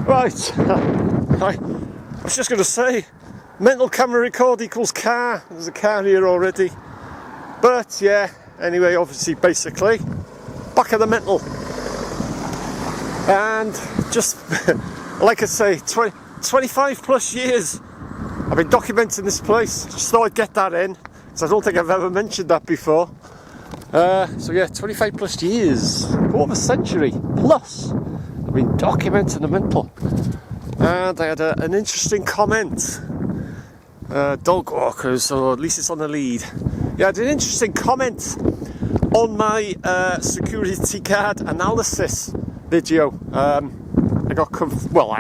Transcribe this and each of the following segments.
Right, I was just going to say, mental camera record equals car. There's a car here already. But yeah, anyway, obviously, basically, back of the mental. And just, like I say, 25 plus years I've been documenting this place. Just thought I'd get that in, because I don't think I've ever mentioned that before. So yeah, 25 plus years, quarter of a century plus, I've been documenting the mental. And I had an interesting comment. Dog walkers, or at least it's on the lead. Yeah, I had an interesting comment on my security guard analysis video. I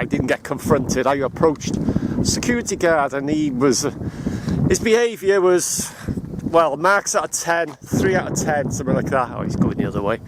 didn't get confronted. I approached security guard, and his behaviour was, well, marks out of 10, 3 out of 10, something like that. Oh, he's going the other way.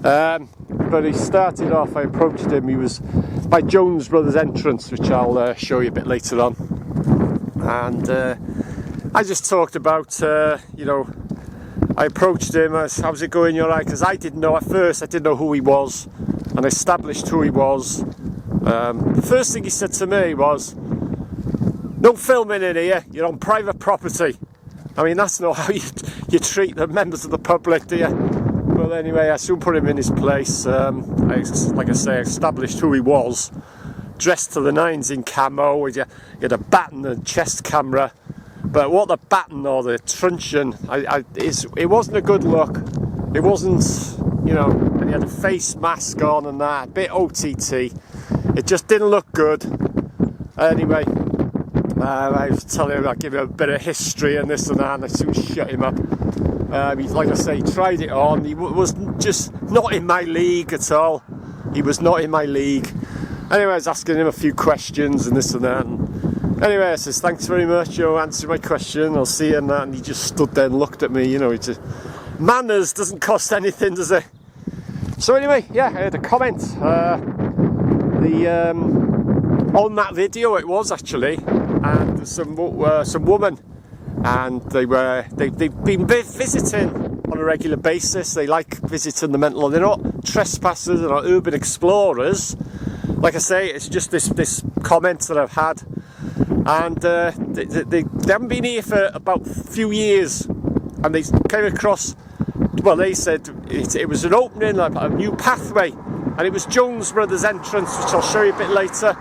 But he started off, I approached him, he was by Jones Brothers entrance, which I'll show you a bit later on. And I just talked about, I approached him, how's it going, you alright? Because I didn't know, at first, I didn't know who he was, and I established who he was. The first thing he said to me was, "No filming in here, you're on private property." I mean, that's not how you treat the members of the public, do you? Well, anyway, I soon put him in his place. Like I say, I established who he was. Dressed to the nines in camo, he had a baton and chest camera. But what the baton or the truncheon, it wasn't a good look. It wasn't, and he had a face mask on and that, a bit OTT. It just didn't look good. Anyway, I was telling him, I'd give him a bit of history and this and that, and I soon shut him up. Like I say, he tried it on. He was just not in my league at all. He was not in my league. Anyway, I was asking him a few questions and this and that. And anyway, I says, "Thanks very much, answer my question, I'll see you," and that. And he just stood there and looked at me, manners doesn't cost anything, does it? So anyway, yeah, I had a comment. On that video it was actually, and some woman, and they've been visiting on a regular basis. They like visiting the mental. They're not trespassers, they're not urban explorers. Like I say, it's just this comment that I've had, and they haven't been here for about a few years, and they came across. Well, they said it was an opening, like a new pathway, and it was Jones Brothers entrance, which I'll show you a bit later.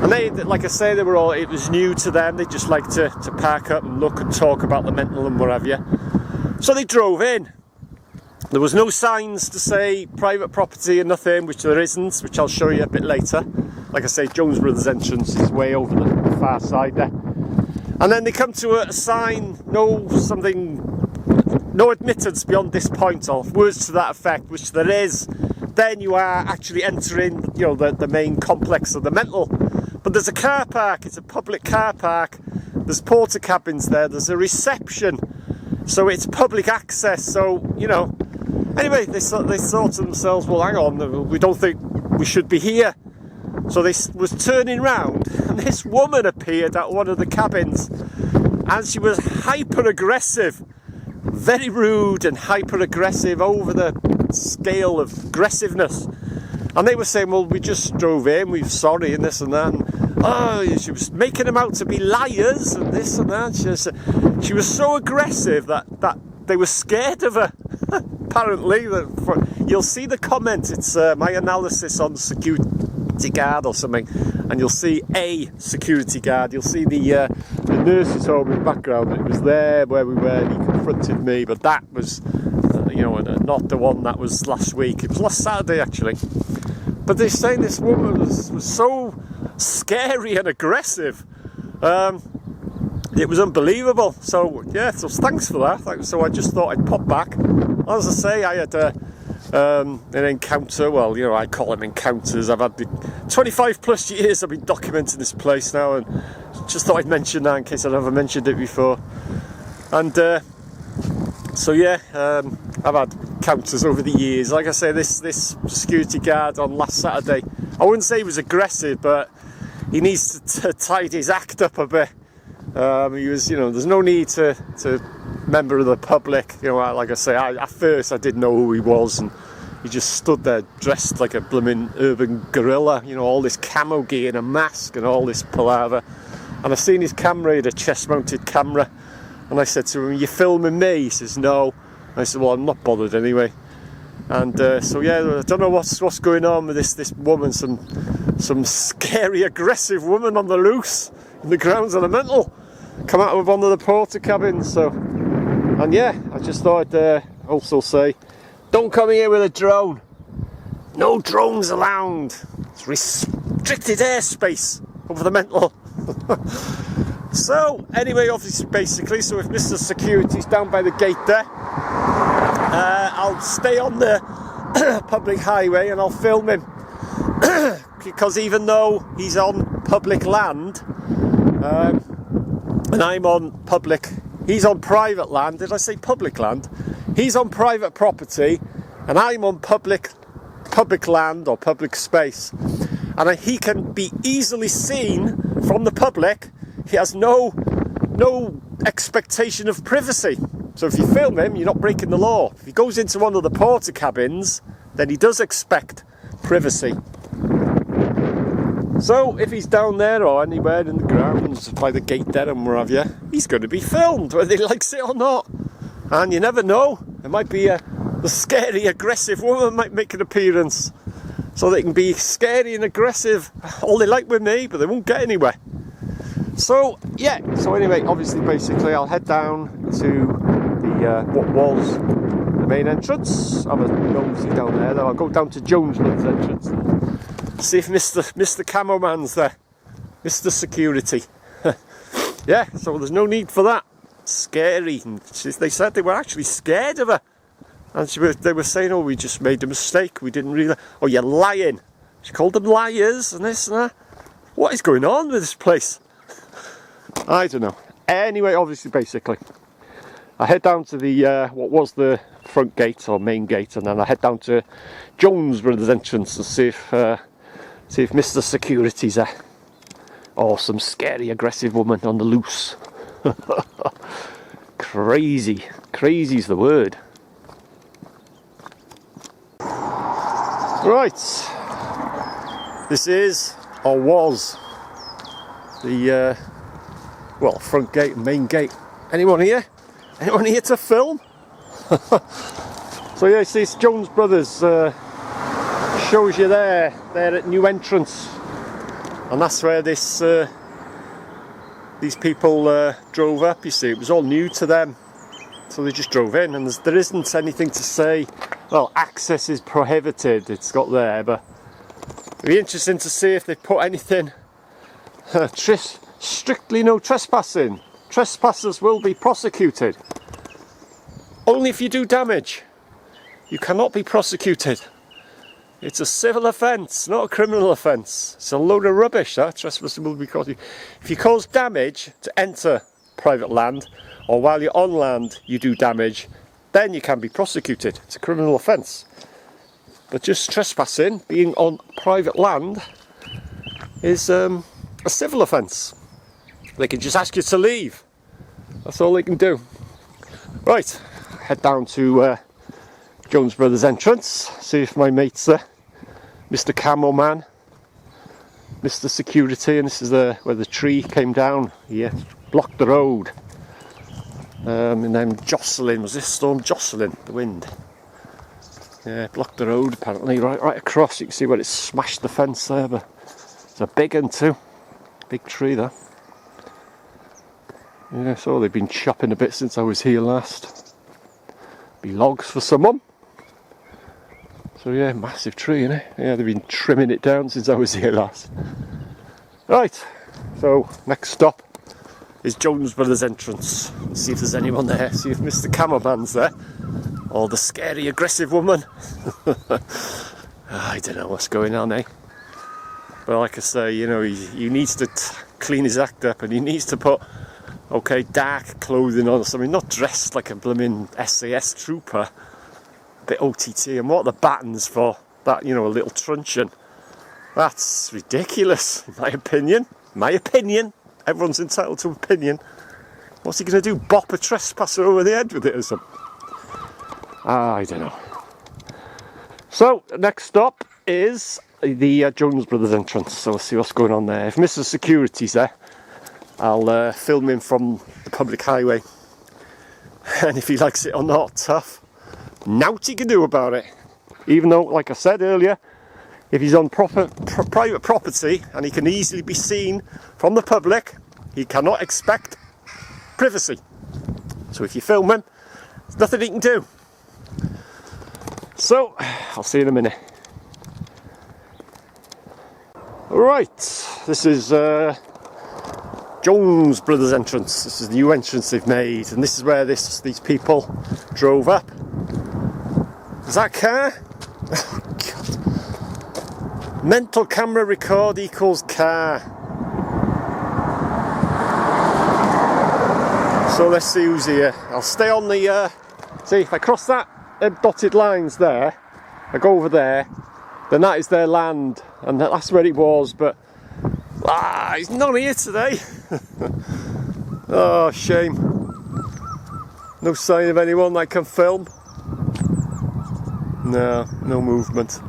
And they, like I say, it was new to them. They just like to park up and look and talk about the mental and what have you. So they drove in. There was no signs to say private property and nothing, which there isn't, which I'll show you a bit later. Like I say, Jones Brothers entrance is way over the far side there. And then they come to a sign, no admittance beyond this point, or words to that effect, which there is. Then you are actually entering, the main complex of the mental. But there's a car park, it's a public car park, there's porter cabins there, there's a reception, so it's public access. So, anyway, they thought to themselves, well, hang on, we don't think we should be here. So they was turning round, and this woman appeared at one of the cabins, and she was hyper-aggressive, very rude and hyper-aggressive, over the scale of aggressiveness. And they were saying, well, we just drove in, we're sorry, and this and that. And, she was making them out to be liars and this and that. She was so aggressive that they were scared of her. Apparently, you'll see the comment. It's my analysis on security guard or something, and you'll see a security guard. You'll see the nurse's home in the background. It was there where we were, and he confronted me, but that was, not the one that was last week. It was last Saturday, actually. But they're saying this woman was so scary and aggressive. It was unbelievable. So yeah, so thanks for that. So I just thought I'd pop back. As I say, I had an encounter. Well, I call them encounters. I've had 25 plus years I've been documenting this place now, and just thought I'd mention that in case I'd never mentioned it before. And so yeah, I've had encounters over the years. Like I say, this security guard on last Saturday, I wouldn't say he was aggressive, but he needs to tidy his act up a bit. He was, there's no need to member of the public. Like I say, at first I didn't know who he was, and he just stood there dressed like a blooming urban gorilla, you know, all this camo gear and a mask and all this palaver. And I seen his camera, he had a chest-mounted camera, and I said to him, "You filming me?" He says, "No." I said, "Well, I'm not bothered anyway." And so yeah, I don't know what's going on with this woman, some scary, aggressive woman on the loose in the grounds of the mental, come out of one of the porter cabins. So, and yeah, I just thought I'd also say, don't come here with a drone. No drones allowed. It's restricted airspace over the mental. So anyway, obviously, basically, so if Mr. Security's down by the gate there, I'll stay on the public highway and I'll film him. Because even though he's on public land, and I'm on public, he's on private land. Did I say public land? He's on private property and I'm on public land or public space, and he can be easily seen from the public. He has no expectation of privacy. So if you film him, you're not breaking the law. If he goes into one of the porter cabins, then he does expect privacy. So if he's down there or anywhere in the grounds by the gate there and where have you, he's going to be filmed whether he likes it or not. And you never know, it might be the scary, aggressive woman might make an appearance. So they can be scary and aggressive all they like with me, but they won't get anywhere. So yeah, so anyway, obviously, basically, I'll head down to the what was the main entrance. I'm a nosy down there. Then I'll go down to Jonesman's entrance and see if Mr. Camo Man's there, Mr. Security. Yeah, so there's no need for that. Scary. And they said they were actually scared of her, and they were saying, "Oh, we just made a mistake. We didn't realise." "Oh, you're lying." She called them liars and this and that. What is going on with this place? I don't know. Anyway, obviously, basically, I head down to the what was the front gate or main gate, and then I head down to Jones Brothers entrance and see if Mr. Security's there, or some scary, aggressive woman on the loose. Crazy's the word. Right, this is or was the well, front gate and main gate. Anyone here? Anyone here to film? So yeah, you see, it's Jones Brothers. Shows you there at new entrance, and that's where this these people drove up. You see, it was all new to them, so they just drove in, and there isn't anything to say, well, access is prohibited. It's got there, but it'd be interesting to see if they put anything. Strictly no trespassing. Trespassers will be prosecuted. Only if you do damage. You cannot be prosecuted. It's a civil offence, not a criminal offence. It's a load of rubbish, that. Trespassing will be prosecuted. If you cause damage to enter private land, or while you're on land you do damage, then you can be prosecuted. It's a criminal offence. But just trespassing, being on private land, is a civil offence. They can just ask you to leave. That's all they can do. Right, head down to Jones Brothers entrance, see if my mate's there. Mr. Camo Man, Mr. Security, and this is where the tree came down. Yeah, blocked the road. And then Jocelyn, was this storm Jocelyn, the wind? Yeah, blocked the road apparently, right across. You can see where it smashed the fence there, but it's a big one too. Big tree there. Yeah, so they've been chopping a bit since I was here last. Be logs for someone. So yeah, massive tree, innit? Yeah, they've been trimming it down since I was here last. Right, so next stop is Jones Brothers entrance. See if there's anyone there, see if Mr. Cameraman's there. Or the scary, aggressive woman. I don't know what's going on, eh? But like I say, you know, he needs to clean his act up, and he needs to put, okay, dark clothing on or something, not dressed like a blooming SAS trooper. A bit OTT, and what are the buttons for? That, you know, a little truncheon. That's ridiculous, in my opinion. My opinion. Everyone's entitled to opinion. What's he going to do? Bop a trespasser over the head with it or something? I don't know. So, next stop is the Jones Brothers entrance. So we'll see what's going on there. If Mr. Security's there, I'll film him from the public highway. And if he likes it or not, tough. Naught he can do about it. Even though, like I said earlier, if he's on private property and he can easily be seen from the public, he cannot expect privacy. So if you film him, there's nothing he can do. So, I'll see you in a minute. Right, this is Jones Brothers entrance. This is the new entrance they've made, and this is where these people drove up. Is that car? Oh, God. Mental camera record equals car. So let's see who's here. I'll stay on the, see if I cross that dotted lines there, I go over there, then that is their land, and that's where it was, but he's not here today. Oh, shame. No sign of anyone that can film. No movement.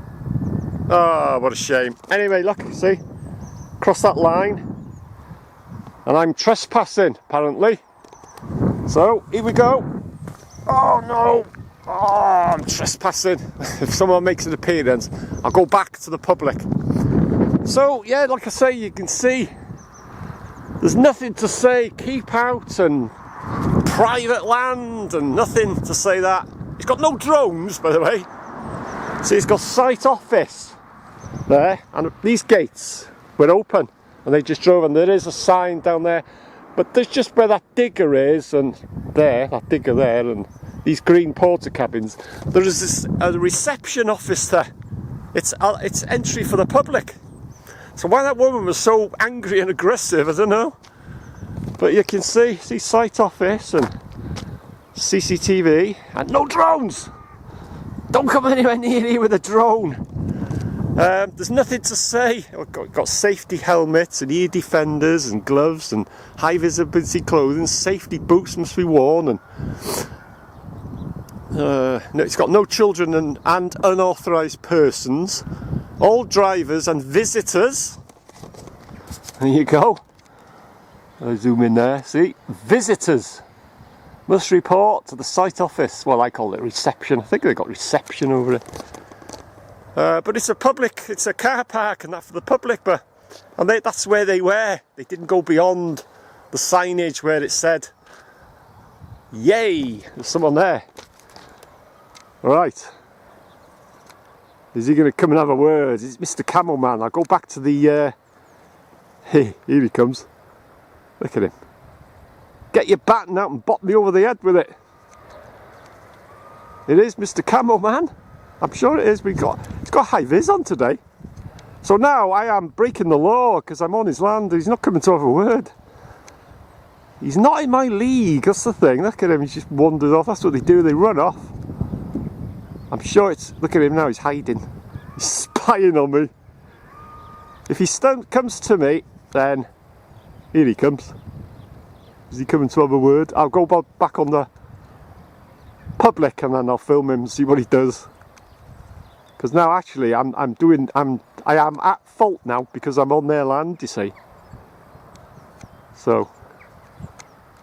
Oh, what a shame. Anyway, look, see, cross that line, and I'm trespassing, apparently. So, here we go. Oh no! Oh, I'm trespassing. If someone makes an appearance, I'll go back to the public. So, yeah, like I say, you can see there's nothing to say keep out and private land and nothing to say that. He's got no drones, by the way. See, he's got site office there, and these gates were open and they just drove, and there is a sign down there, but there's just where that digger is, and there, that digger there, and these green porter cabins, there is a reception office there. It's entry for the public. So why that woman was so angry and aggressive, I don't know. But you can see site office and CCTV and no drones. Don't come anywhere near here with a drone. There's nothing to say. Got safety helmets and ear defenders and gloves and high visibility clothing. Safety boots must be worn, and no, it's got no children and unauthorised persons. All drivers and visitors. There you go. I'll zoom in there. See, visitors must report to the site office. Well, I call it reception. I think they've got reception over it. But it's a car park and that for the public, that's where they were. They didn't go beyond the signage where it said, yay, there's someone there. Right. Is he going to come and have a word? It's Mr. Camel Man. I'll go back to the, hey, here he comes. Look at him. Get your baton out and bop me over the head with it. It is Mr. Camel Man. I'm sure it is. It's got high vis on today. So now I am breaking the law because I'm on his land. He's not coming to have a word. He's not in my league. That's the thing. Look at him. He's just wandered off. That's what they do. They run off. I'm sure it's... Look at him now. He's hiding. He's spying on me. If he comes to me, then... Here he comes. Is he coming to have a word? I'll go back on the public and then I'll film him and see what he does. Because now actually I am at fault now because I'm on their land, you see. So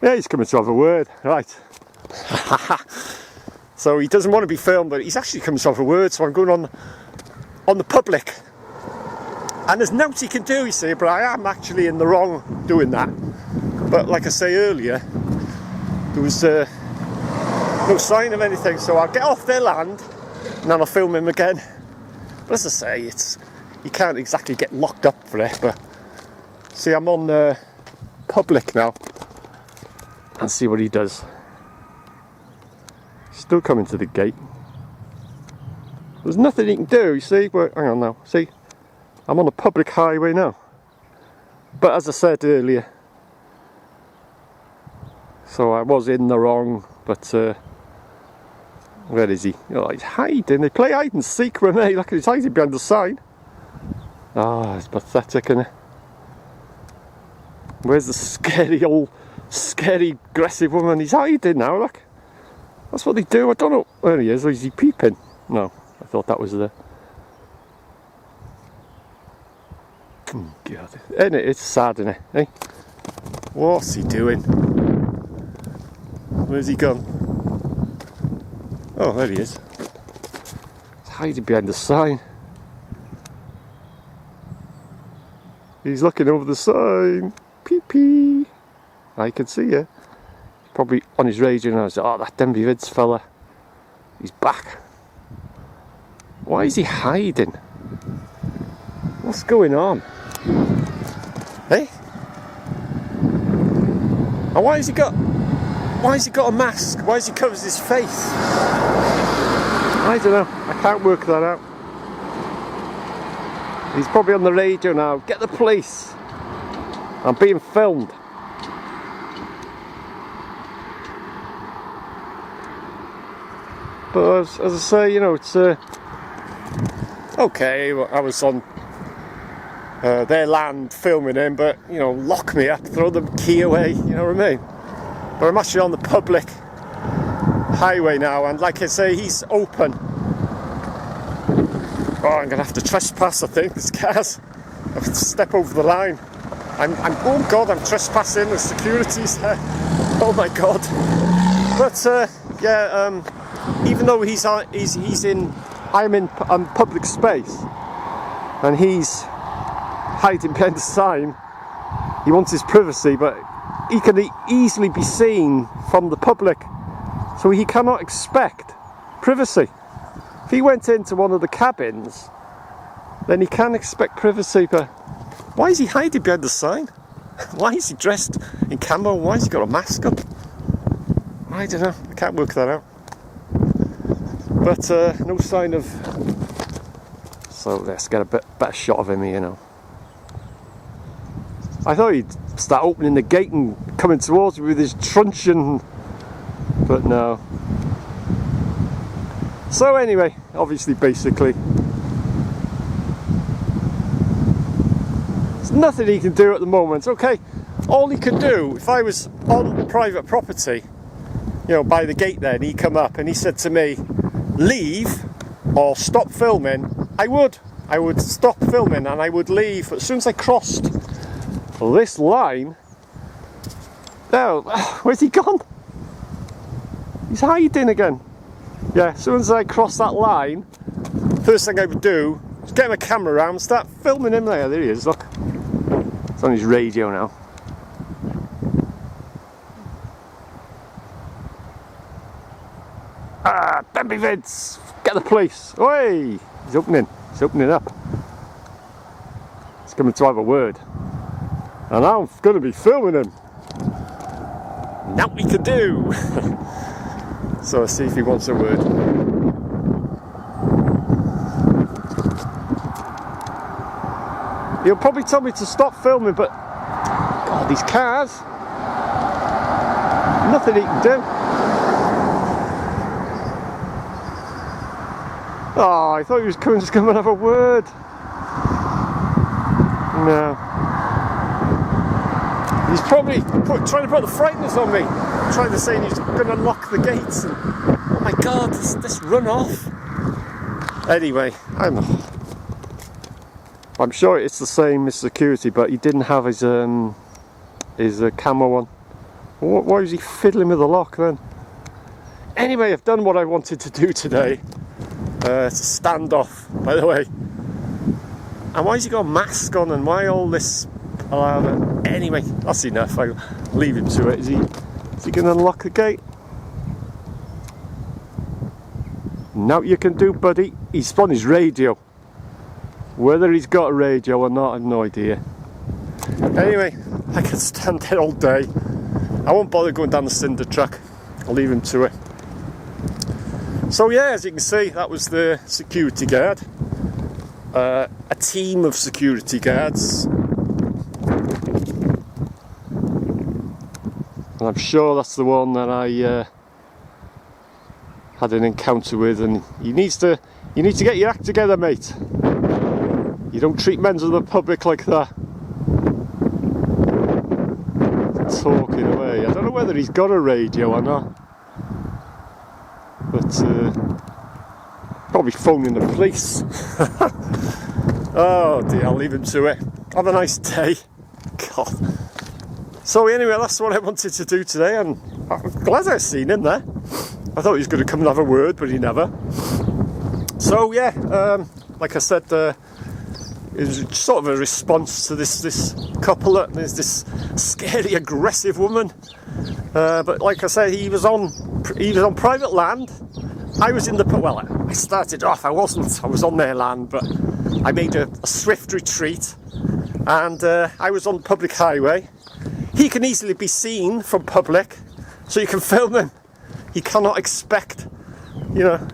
yeah, he's coming to have a word, right. So he doesn't want to be filmed, but he's actually coming to have a word, so I'm going on the public. And there's nothing he can do, you see, but I am actually in the wrong doing that. But like I say earlier, there was no sign of anything, so I'll get off their land and then I'll film him again. But as I say, you can't exactly get locked up for it, but see, I'm on public now and see what he does. Still coming to the gate. There's nothing he can do, you see, but hang on now, see, I'm on a public highway now. But as I said earlier, so I was in the wrong, but where is he? Oh, he's hiding. They play hide and seek with me. Look at he's hiding behind the sign. Ah, oh, it's pathetic, isn't it? Where's the scary, aggressive woman? He's hiding now, look. That's what they do. I don't know where he is. Or is he peeping? No, thought that was the... Oh, God. Isn't it? It's sad, isn't it? Hey? What's he doing? Where's he gone? Oh, there he is. He's hiding behind the sign. He's looking over the sign. Pee-pee. I can see you. Probably on his radio now. Oh, that Denbigh Vids fella. He's back. Why is he hiding? What's going on? Hey? And why has he got a mask? Why has he covered his face? I don't know. I can't work that out. He's probably on the radio now. Get the police. I'm being filmed. But as I say, you know, it's okay. I was on their land filming him, but you know, lock me up, throw the key away. You know what I mean? But I'm actually on the public highway now, and like I say, he's open. Oh, I'm gonna have to trespass. I think this car's. I have to step over the line. Oh God, I'm trespassing. The security's there. Oh my God. But yeah, even though I'm in public space, and he's hiding behind the sign. He wants his privacy, but he can easily be seen from the public, so he cannot expect privacy. If he went into one of the cabins, then he can expect privacy. But why is he hiding behind the sign? Why is he dressed in camo? Why has he got a mask on? I don't know. I can't work that out. But no sign of... So let's get a better shot of him here, you know. I thought he'd start opening the gate and coming towards me with his truncheon, but no. So anyway, obviously, basically, there's nothing he can do at the moment. Okay, all he could do, if I was on private property, you know, by the gate there, and he come up and he said to me, leave or stop filming, I would stop filming and I would leave. But as soon as I crossed this line, now, where's he gone? He's hiding again. Yeah, as soon as I cross that line, first thing I would do is get my camera around and start filming him there. There he is, look. It's on his radio now. Ah, Denbigh Vids! Get the police! Oi! He's opening up. He's coming to have a word. And I'm going to be filming him. Now we can do! So let's see if he wants a word. He'll probably tell me to stop filming, but... God, these cars! Nothing he can do. Oh, I thought he was just coming to have a word. No. He's probably trying to put the frighteners on me. Trying to say he's going to lock the gates. And, oh my God, this run off. Anyway, I'm sure it's the same as security, but he didn't have his camo on. Why was he fiddling with the lock then? Anyway, I've done what I wanted to do today. It's a standoff, by the way. And why has he got a mask on, and why all this palaver? Anyway, that's enough. I'll leave him to it. Is he going to unlock the gate? Now you can do, buddy. He's on his radio. Whether he's got a radio or not, I have no idea. Anyway, I can stand there all day. I won't bother going down the cinder truck. I'll leave him to it. So yeah, as you can see, that was the security guard. A team of security guards. And I'm sure that's the one that I had an encounter with, and you need to get your act together, mate. You don't treat members of the public like that. Talking away. I don't know whether he's got a radio or not. But Probably phoning the police. Oh dear, I'll leave him to it. Have a nice day. God. So anyway, that's what I wanted to do today, and I'm glad I seen him there. I thought he was going to come and have a word, but he never. So yeah, like I said, it was sort of a response to this couple. There's this scary, aggressive woman. But like I said, he was on private land. I was in the, well, I started off, I was on their land, but I made a swift retreat, and I was on the public highway. He can easily be seen from public, so you can film him. He cannot expect, you know,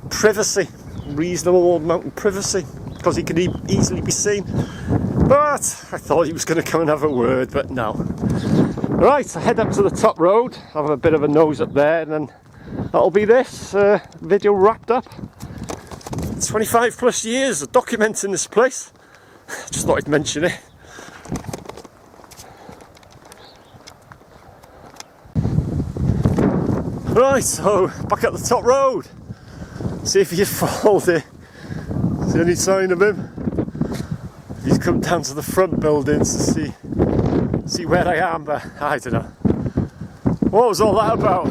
privacy, reasonable amount of privacy, because he can easily be seen. But I thought he was going to come and have a word, but no. Right, I head up to the top road, have a bit of a nose up there, and then that'll be this video wrapped up. 25 plus years of documenting this place. Just thought I'd mention it. Right, so back at the top road. See if he's followed it. See any sign of him? He's come down to the front buildings to see where I am, but I don't know. What was all that about?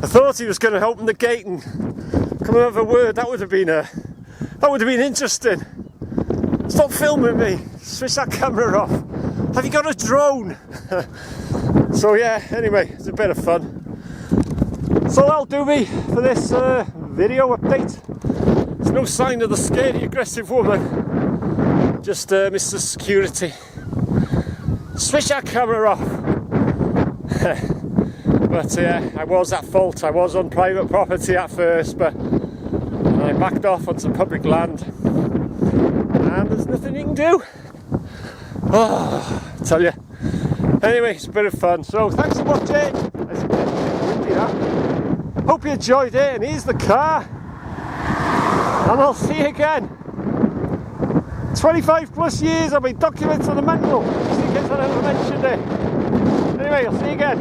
I thought he was going to open the gate and come and have a word. That would have been interesting. Stop filming me. Switch that camera off. Have you got a drone? So yeah, anyway, it's a bit of fun. So that'll do me for this video update. There's no sign of the scary, aggressive woman. Just Mr. Security. Switch that camera off. But yeah, I was at fault. I was on private property at first, but I backed off onto public land, and there's nothing you can do. Oh, I tell you. Anyway, it's a bit of fun. So thanks for watching. It's a bit windy now. Hope you enjoyed it. And here's the car. And I'll see you again. 25 plus years I've been documenting the mental. Just in case I never mentioned it. Anyway, I'll see you again.